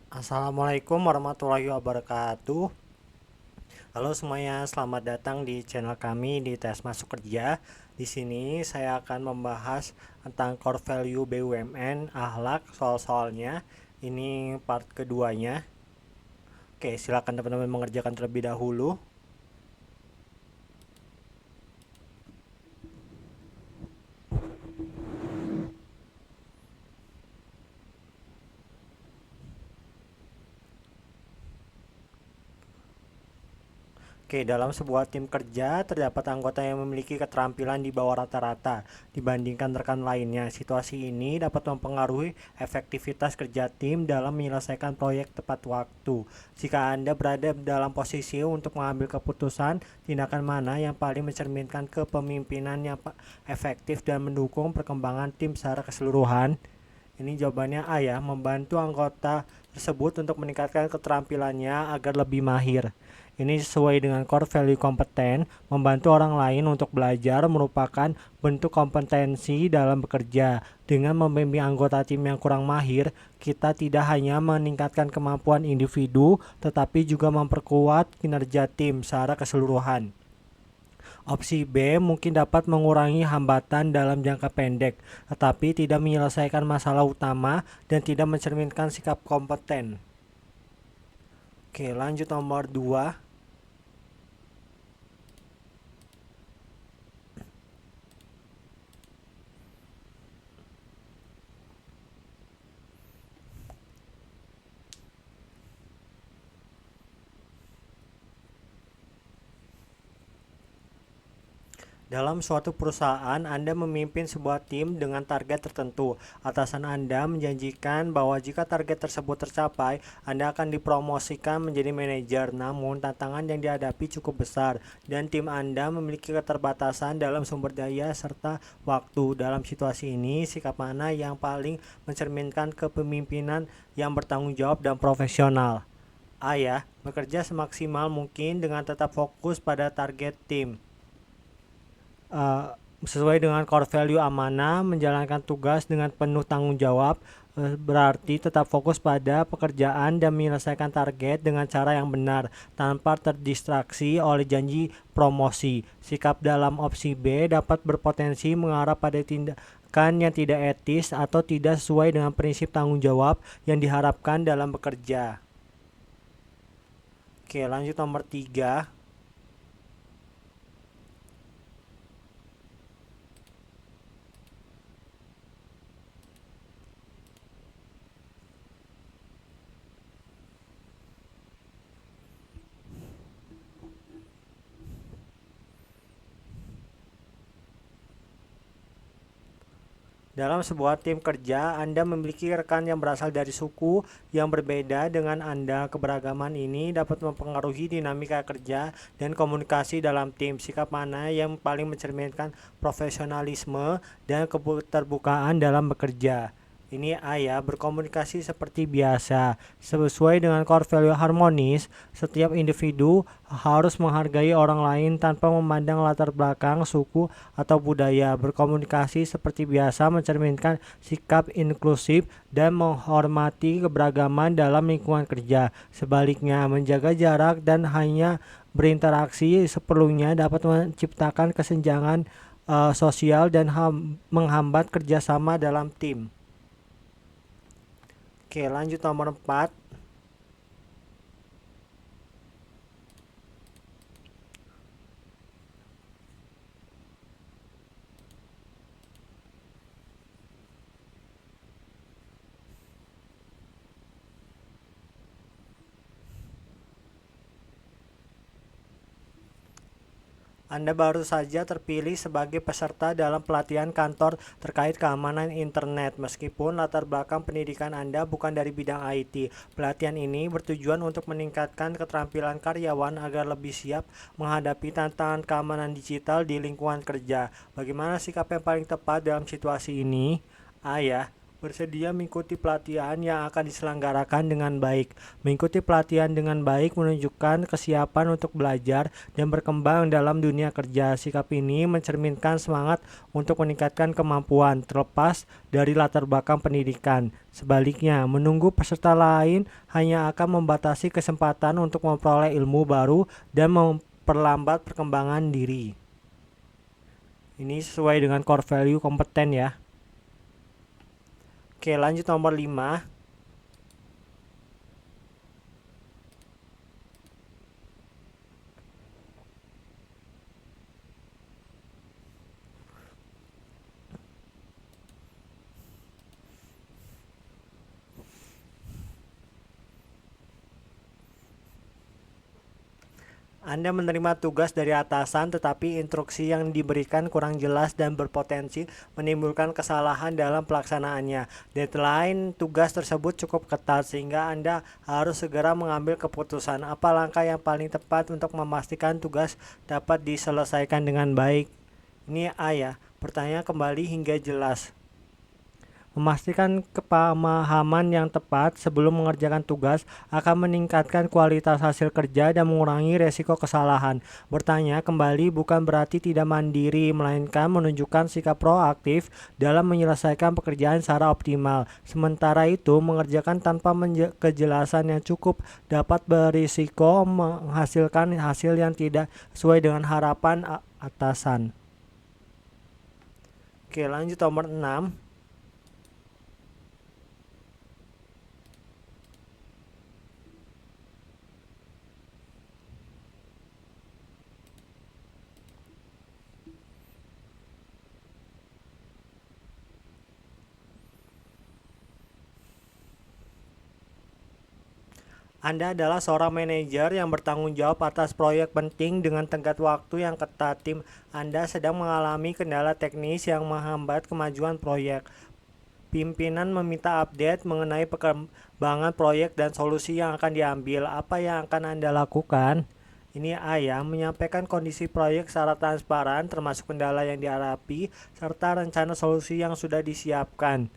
Assalamualaikum warahmatullahi wabarakatuh. Halo semuanya, selamat datang di channel kami di Tes Masuk Kerja. Di sini saya akan membahas tentang core value BUMN, akhlak, soal-soalnya. Ini part keduanya. Oke, silakan teman-teman mengerjakan terlebih dahulu. Oke, dalam sebuah tim kerja, terdapat anggota yang memiliki keterampilan di bawah rata-rata dibandingkan rekan lainnya. Situasi ini dapat mempengaruhi efektivitas kerja tim dalam menyelesaikan proyek tepat waktu. Jika Anda berada dalam posisi untuk mengambil keputusan, tindakan mana yang paling mencerminkan kepemimpinan yang efektif dan mendukung perkembangan tim secara keseluruhan? Ini jawabannya A ya, membantu anggota tersebut untuk meningkatkan keterampilannya agar lebih mahir. Ini sesuai dengan core value kompeten, membantu orang lain untuk belajar merupakan bentuk kompetensi dalam bekerja. Dengan membimbing anggota tim yang kurang mahir, kita tidak hanya meningkatkan kemampuan individu, tetapi juga memperkuat kinerja tim secara keseluruhan. Opsi B mungkin dapat mengurangi hambatan dalam jangka pendek, tetapi tidak menyelesaikan masalah utama dan tidak mencerminkan sikap kompeten. Oke, lanjut nomor 2. Dalam suatu perusahaan, Anda memimpin sebuah tim dengan target tertentu. Atasan Anda menjanjikan bahwa jika target tersebut tercapai, Anda akan dipromosikan menjadi manajer. Namun, tantangan yang dihadapi cukup besar, dan tim Anda memiliki keterbatasan dalam sumber daya serta waktu. Dalam situasi ini, sikap mana yang paling mencerminkan kepemimpinan yang bertanggung jawab dan profesional? A ya, bekerja semaksimal mungkin dengan tetap fokus pada target tim. uh, Sesuai dengan core value amanah, menjalankan tugas dengan penuh tanggung jawab, berarti tetap fokus pada pekerjaan dan menyelesaikan target dengan cara yang benar tanpa terdistraksi oleh janji promosi. Sikap dalam opsi B dapat berpotensi mengarah pada tindakan yang tidak etis atau tidak sesuai dengan prinsip tanggung jawab yang diharapkan dalam bekerja. Oke, lanjut nomor 3. Dalam sebuah tim kerja, Anda memiliki rekan yang berasal dari suku yang berbeda dengan Anda. Keberagaman ini dapat mempengaruhi dinamika kerja dan komunikasi dalam tim. Sikap mana yang paling mencerminkan profesionalisme dan keterbukaan dalam bekerja? Ini A ya, berkomunikasi seperti biasa. Sesuai dengan core value harmonis, setiap individu harus menghargai orang lain tanpa memandang latar belakang, suku, atau budaya. Berkomunikasi seperti biasa mencerminkan sikap inklusif dan menghormati keberagaman dalam lingkungan kerja. Sebaliknya, menjaga jarak dan hanya berinteraksi seperlunya dapat menciptakan kesenjangan sosial dan menghambat kerjasama dalam tim. Oke, lanjut nomor 4. Anda baru saja terpilih sebagai peserta dalam pelatihan kantor terkait keamanan internet. Meskipun latar belakang pendidikan Anda bukan dari bidang IT, pelatihan ini bertujuan untuk meningkatkan keterampilan karyawan agar lebih siap menghadapi tantangan keamanan digital di lingkungan kerja. Bagaimana sikap yang paling tepat dalam situasi ini? A ya, bersedia mengikuti pelatihan yang akan diselenggarakan dengan baik. Mengikuti pelatihan dengan baik menunjukkan kesiapan untuk belajar dan berkembang dalam dunia kerja. Sikap ini mencerminkan semangat untuk meningkatkan kemampuan, terlepas dari latar belakang pendidikan. Sebaliknya, menunggu peserta lain hanya akan membatasi kesempatan untuk memperoleh ilmu baru dan memperlambat perkembangan diri. Ini sesuai dengan core value kompeten ya. Oke, lanjut nomor 5. Anda menerima tugas dari atasan, tetapi instruksi yang diberikan kurang jelas dan berpotensi menimbulkan kesalahan dalam pelaksanaannya. Deadline tugas tersebut cukup ketat, sehingga Anda harus segera mengambil keputusan. Apa langkah yang paling tepat untuk memastikan tugas dapat diselesaikan dengan baik? Ini A ya, pertanyaan kembali hingga jelas. Memastikan pemahaman yang tepat sebelum mengerjakan tugas akan meningkatkan kualitas hasil kerja dan mengurangi resiko kesalahan. Bertanya kembali bukan berarti tidak mandiri, melainkan menunjukkan sikap proaktif dalam menyelesaikan pekerjaan secara optimal. Sementara itu, mengerjakan tanpa kejelasan yang cukup dapat berisiko menghasilkan hasil yang tidak sesuai dengan harapan atasan. Oke, lanjut nomor 6. Anda adalah seorang manajer yang bertanggung jawab atas proyek penting dengan tenggat waktu yang ketat. Tim Anda sedang mengalami kendala teknis yang menghambat kemajuan proyek. Pimpinan meminta update mengenai perkembangan proyek dan solusi yang akan diambil. Apa yang akan Anda lakukan? Ini A ya, menyampaikan kondisi proyek secara transparan, termasuk kendala yang dihadapi, serta rencana solusi yang sudah disiapkan.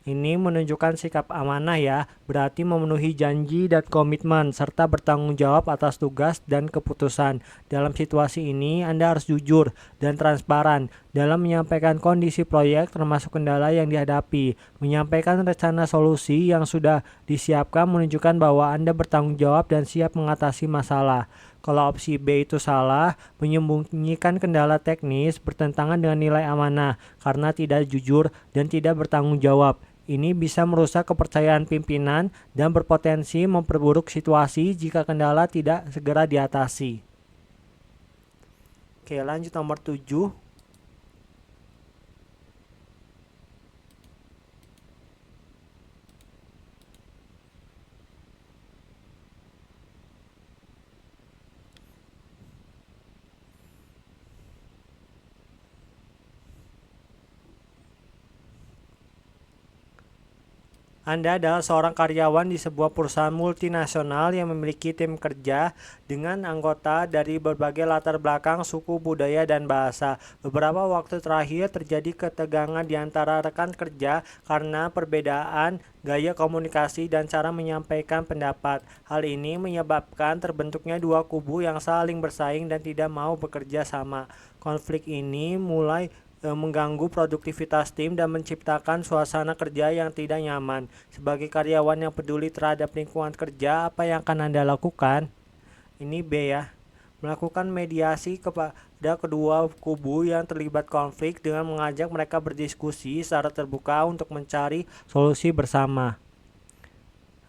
Ini menunjukkan sikap amanah ya, berarti memenuhi janji dan komitmen, serta bertanggung jawab atas tugas dan keputusan. Dalam situasi ini, Anda harus jujur dan transparan dalam menyampaikan kondisi proyek termasuk kendala yang dihadapi. Menyampaikan rencana solusi yang sudah disiapkan menunjukkan bahwa Anda bertanggung jawab dan siap mengatasi masalah. Kalau opsi B itu salah, menyembunyikan kendala teknis bertentangan dengan nilai amanah karena tidak jujur dan tidak bertanggung jawab. Ini bisa merusak kepercayaan pimpinan dan berpotensi memperburuk situasi jika kendala tidak segera diatasi. Oke, lanjut nomor 7. Anda adalah seorang karyawan di sebuah perusahaan multinasional yang memiliki tim kerja dengan anggota dari berbagai latar belakang, suku, budaya, dan bahasa. Beberapa waktu terakhir terjadi ketegangan di antara rekan kerja karena perbedaan gaya komunikasi dan cara menyampaikan pendapat. Hal ini menyebabkan terbentuknya dua kubu yang saling bersaing dan tidak mau bekerja sama. Konflik ini mulai mengganggu produktivitas tim dan menciptakan suasana kerja yang tidak nyaman. Sebagai karyawan yang peduli terhadap lingkungan kerja, apa yang akan Anda lakukan? Ini B ya. Melakukan mediasi kepada kedua kubu yang terlibat konflik dengan mengajak mereka berdiskusi secara terbuka untuk mencari solusi bersama.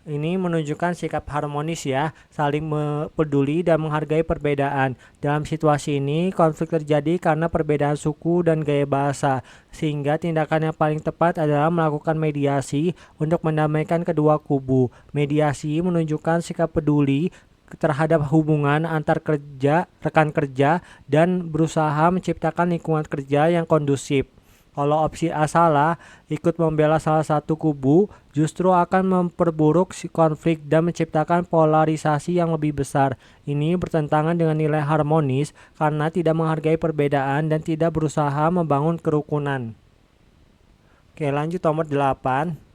Ini menunjukkan sikap harmonis ya, saling peduli dan menghargai perbedaan. Dalam situasi ini, konflik terjadi karena perbedaan suku dan gaya bahasa, sehingga tindakan yang paling tepat adalah melakukan mediasi untuk mendamaikan kedua kubu. Mediasi menunjukkan sikap peduli terhadap hubungan antar rekan kerja, dan berusaha menciptakan lingkungan kerja yang kondusif. Kalau opsi A salah, ikut membela salah satu kubu justru akan memperburuk konflik dan menciptakan polarisasi yang lebih besar. Ini bertentangan dengan nilai harmonis karena tidak menghargai perbedaan dan tidak berusaha membangun kerukunan. Oke, lanjut nomor 8.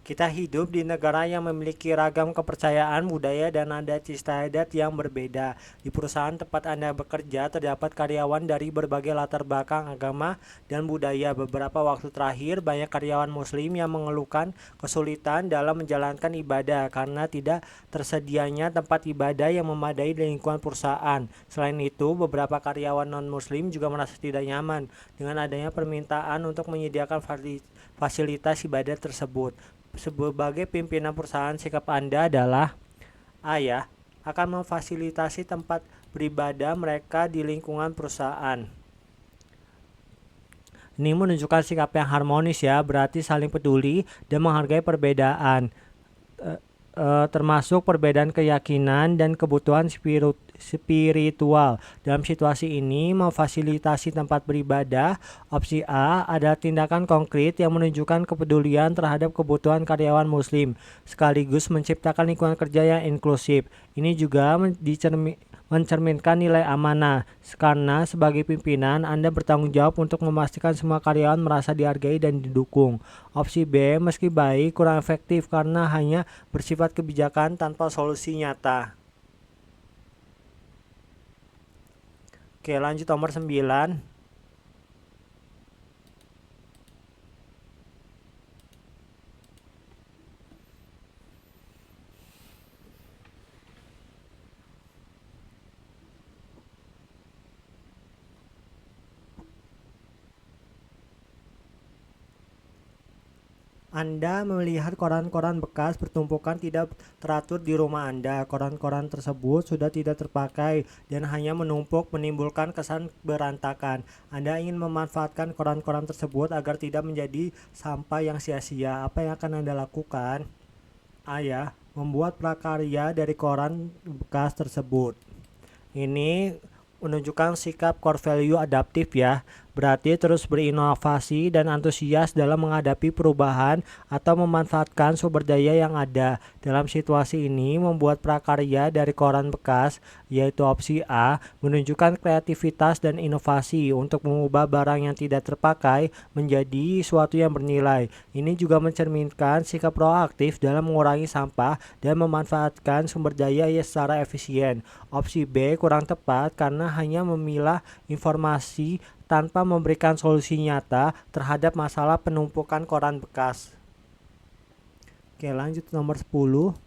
Kita hidup di negara yang memiliki ragam kepercayaan, budaya, dan adat istiadat yang berbeda. Di perusahaan tempat Anda bekerja, terdapat karyawan dari berbagai latar belakang agama dan budaya. Beberapa waktu terakhir, banyak karyawan Muslim yang mengeluhkan kesulitan dalam menjalankan ibadah karena tidak tersedianya tempat ibadah yang memadai di lingkungan perusahaan. Selain itu, beberapa karyawan non-Muslim juga merasa tidak nyaman dengan adanya permintaan untuk menyediakan fasilitas ibadah tersebut. Sebagai pimpinan perusahaan, sikap Anda adalah A ya, akan memfasilitasi tempat beribadah mereka di lingkungan perusahaan. Ini menunjukkan sikap yang harmonis ya, berarti saling peduli dan menghargai perbedaan, termasuk perbedaan keyakinan dan kebutuhan spiritual. Dalam situasi ini, memfasilitasi tempat beribadah, opsi A, adalah tindakan konkret yang menunjukkan kepedulian terhadap kebutuhan karyawan Muslim, sekaligus menciptakan lingkungan kerja yang inklusif. Ini juga mencerminkan nilai amanah, karena sebagai pimpinan, Anda bertanggung jawab untuk memastikan semua karyawan merasa dihargai dan didukung. Opsi B, meski baik, kurang efektif karena hanya bersifat kebijakan tanpa solusi nyata. Oke, lanjut nomor 9. Anda melihat koran-koran bekas bertumpukan tidak teratur di rumah Anda. Koran-koran tersebut sudah tidak terpakai dan hanya menumpuk, menimbulkan kesan berantakan. Anda ingin memanfaatkan koran-koran tersebut agar tidak menjadi sampah yang sia-sia. Apa yang akan Anda lakukan? A ya, membuat prakarya dari koran bekas tersebut. Ini menunjukkan sikap core value adaptif ya. Berarti terus berinovasi dan antusias dalam menghadapi perubahan atau memanfaatkan sumber daya yang ada. Dalam situasi ini, membuat prakarya dari koran bekas, yaitu opsi A, menunjukkan kreativitas dan inovasi untuk mengubah barang yang tidak terpakai menjadi sesuatu yang bernilai. Ini juga mencerminkan sikap proaktif dalam mengurangi sampah dan memanfaatkan sumber daya secara efisien. Opsi B kurang tepat karena hanya memilah informasi tanpa memberikan solusi nyata terhadap masalah penumpukan koran bekas. Oke, lanjut nomor 10.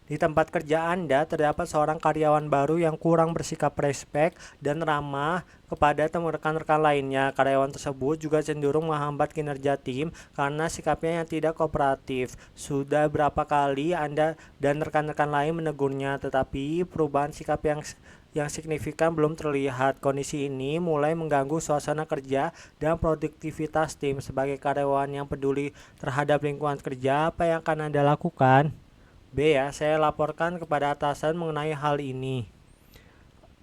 Di tempat kerja Anda terdapat seorang karyawan baru yang kurang bersikap respek dan ramah kepada rekan-rekan lainnya. Karyawan tersebut juga cenderung menghambat kinerja tim karena sikapnya yang tidak kooperatif. Sudah berapa kali Anda dan rekan-rekan lain menegurnya, tetapi perubahan sikap yang signifikan belum terlihat. Kondisi ini mulai mengganggu suasana kerja dan produktivitas tim. Sebagai karyawan yang peduli terhadap lingkungan kerja, apa yang akan Anda lakukan? B ya, saya laporkan kepada atasan mengenai hal ini.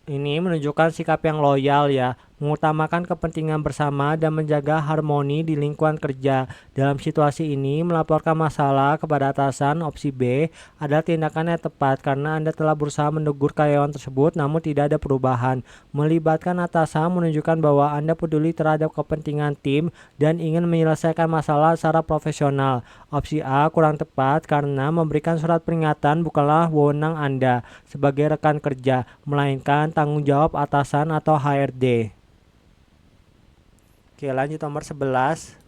Ini menunjukkan sikap yang loyal ya, mengutamakan kepentingan bersama dan menjaga harmoni di lingkungan kerja. Dalam situasi ini, melaporkan masalah kepada atasan, opsi B, adalah tindakan yang tepat karena Anda telah berusaha menegur karyawan tersebut namun tidak ada perubahan. Melibatkan atasan menunjukkan bahwa Anda peduli terhadap kepentingan tim dan ingin menyelesaikan masalah secara profesional. Opsi A kurang tepat karena memberikan surat peringatan bukanlah wewenang Anda sebagai rekan kerja, melainkan tanggung jawab atasan atau HRD. Oke, lanjut nomor 11.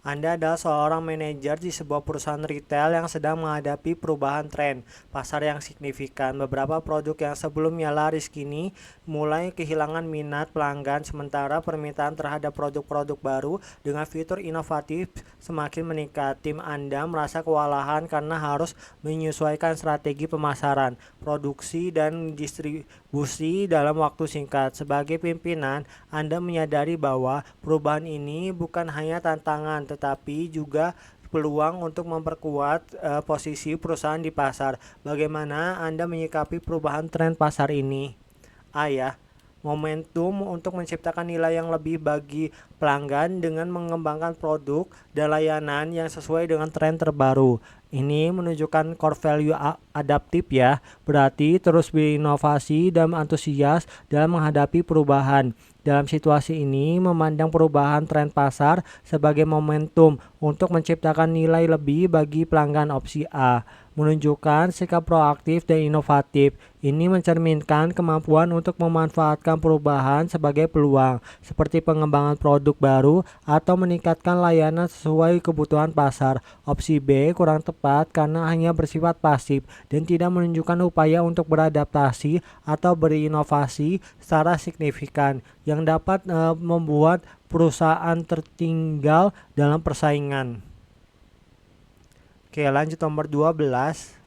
Anda adalah seorang manajer di sebuah perusahaan retail yang sedang menghadapi perubahan tren pasar yang signifikan. Beberapa produk yang sebelumnya laris kini mulai kehilangan minat pelanggan, sementara permintaan terhadap produk-produk baru dengan fitur inovatif semakin meningkat. Tim Anda merasa kewalahan karena harus menyesuaikan strategi pemasaran, produksi, dan distribusi dalam waktu singkat. Sebagai pimpinan, Anda menyadari bahwa perubahan ini bukan hanya tantangan, tetapi juga peluang untuk memperkuat posisi perusahaan di pasar. Bagaimana Anda menyikapi perubahan tren pasar ini? Ya, momentum untuk menciptakan nilai yang lebih bagi pelanggan dengan mengembangkan produk dan layanan yang sesuai dengan tren terbaru. Ini menunjukkan core value adaptif ya, berarti terus berinovasi dan antusias dalam menghadapi perubahan. Dalam situasi ini, memandang perubahan tren pasar sebagai momentum untuk menciptakan nilai lebih bagi pelanggan. Opsi A menunjukkan sikap proaktif dan inovatif. Ini mencerminkan kemampuan untuk memanfaatkan perubahan sebagai peluang, seperti pengembangan produk baru atau meningkatkan layanan sesuai kebutuhan pasar. Opsi B kurang tepat karena hanya bersifat pasif dan tidak menunjukkan upaya untuk beradaptasi atau berinovasi secara signifikan yang dapat membuat perusahaan tertinggal dalam persaingan. Oke, lanjut nomor 12.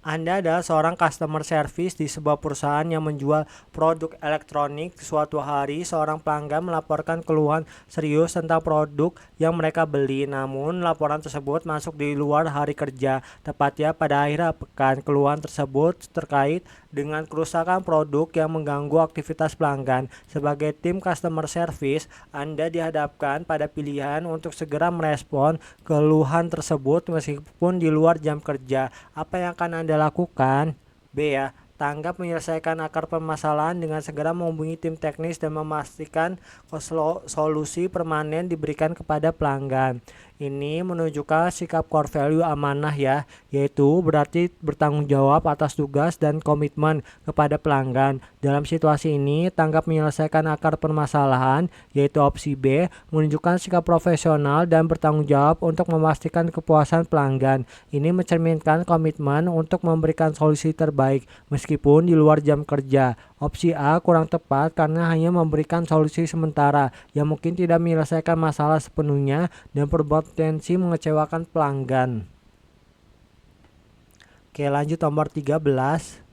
Anda adalah seorang customer service di sebuah perusahaan yang menjual produk elektronik. Suatu hari, seorang pelanggan melaporkan keluhan serius tentang produk yang mereka beli. Namun, laporan tersebut masuk di luar hari kerja, tepatnya pada akhir pekan. Keluhan tersebut terkait dengan kerusakan produk yang mengganggu aktivitas pelanggan. Sebagai tim customer service, Anda dihadapkan pada pilihan untuk segera merespon keluhan tersebut meskipun di luar jam kerja. Apa yang akan Anda lakukan? B ya, tanggap menyelesaikan akar permasalahan dengan segera menghubungi tim teknis dan memastikan solusi permanen diberikan kepada pelanggan. Ini menunjukkan sikap core value amanah ya, yaitu berarti bertanggung jawab atas tugas dan komitmen kepada pelanggan. Dalam situasi ini, tanggap menyelesaikan akar permasalahan, yaitu opsi B, menunjukkan sikap profesional dan bertanggung jawab untuk memastikan kepuasan pelanggan. Ini mencerminkan komitmen untuk memberikan solusi terbaik meskipun di luar jam kerja. Opsi A kurang tepat karena hanya memberikan solusi sementara yang mungkin tidak menyelesaikan masalah sepenuhnya dan berpotensi mengecewakan pelanggan. Oke, lanjut nomor 13.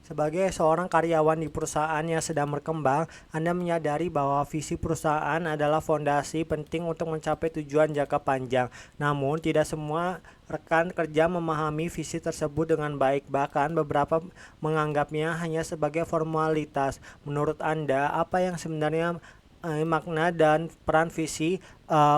Sebagai seorang karyawan di perusahaan yang sedang berkembang, Anda menyadari bahwa visi perusahaan adalah fondasi penting untuk mencapai tujuan jangka panjang. Namun, tidak semua rekan kerja memahami visi tersebut dengan baik, bahkan beberapa menganggapnya hanya sebagai formalitas. Menurut Anda, apa yang sebenarnya makna dan peran visi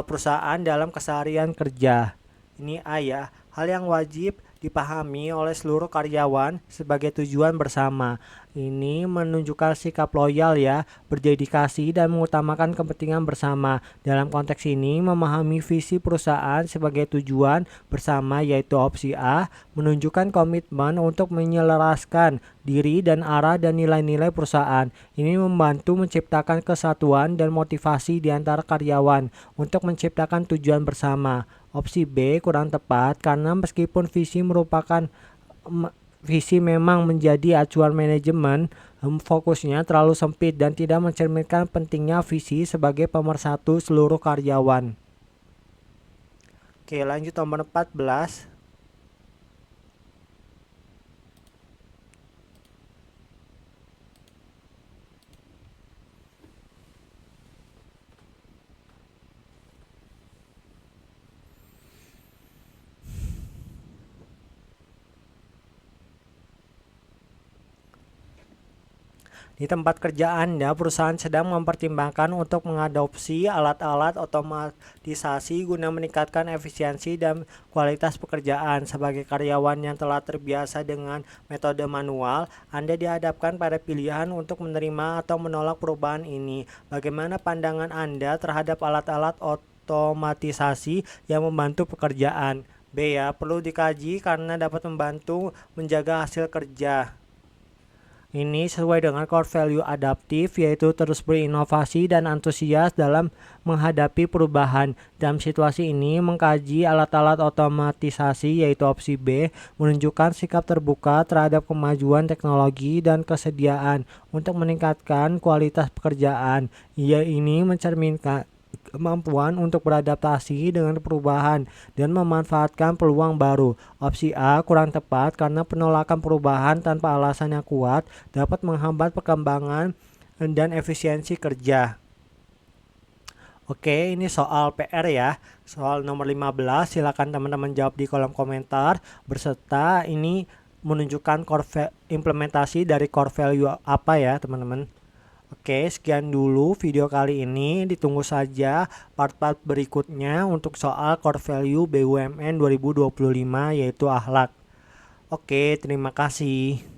perusahaan dalam keseharian kerja? Ini ya, hal yang wajib dipahami oleh seluruh karyawan sebagai tujuan bersama. Ini menunjukkan sikap loyal ya, berdedikasi dan mengutamakan kepentingan bersama. Dalam konteks ini, memahami visi perusahaan sebagai tujuan bersama yaitu opsi A, menunjukkan komitmen untuk menyelaraskan diri dan arah dan nilai-nilai perusahaan. Ini membantu menciptakan kesatuan dan motivasi di antara karyawan untuk menciptakan tujuan bersama. Opsi B kurang tepat karena meskipun visi memang menjadi acuan manajemen, fokusnya terlalu sempit dan tidak mencerminkan pentingnya visi sebagai pemersatu seluruh karyawan. Oke, lanjut nomor 14. Di tempat kerja Anda, perusahaan sedang mempertimbangkan untuk mengadopsi alat-alat otomatisasi guna meningkatkan efisiensi dan kualitas pekerjaan. Sebagai karyawan yang telah terbiasa dengan metode manual, Anda dihadapkan pada pilihan untuk menerima atau menolak perubahan ini. Bagaimana pandangan Anda terhadap alat-alat otomatisasi yang membantu pekerjaan? B ya, perlu dikaji karena dapat membantu menjaga hasil kerja. Ini sesuai dengan core value adaptif, yaitu terus berinovasi dan antusias dalam menghadapi perubahan. Dalam situasi ini, mengkaji alat-alat otomatisasi, yaitu opsi B, menunjukkan sikap terbuka terhadap kemajuan teknologi dan kesediaan untuk meningkatkan kualitas pekerjaan. Ini mencerminkan kemampuan untuk beradaptasi dengan perubahan dan memanfaatkan peluang baru. Opsi A kurang tepat karena penolakan perubahan tanpa alasan yang kuat dapat menghambat perkembangan dan efisiensi kerja. Oke, ini soal PR ya. Soal nomor 15, silakan teman-teman jawab di kolom komentar berserta ini menunjukkan implementasi dari core value apa ya, teman-teman. Oke, sekian dulu video kali ini. Ditunggu saja part-part berikutnya untuk soal core value BUMN 2025 yaitu akhlak. Oke, terima kasih.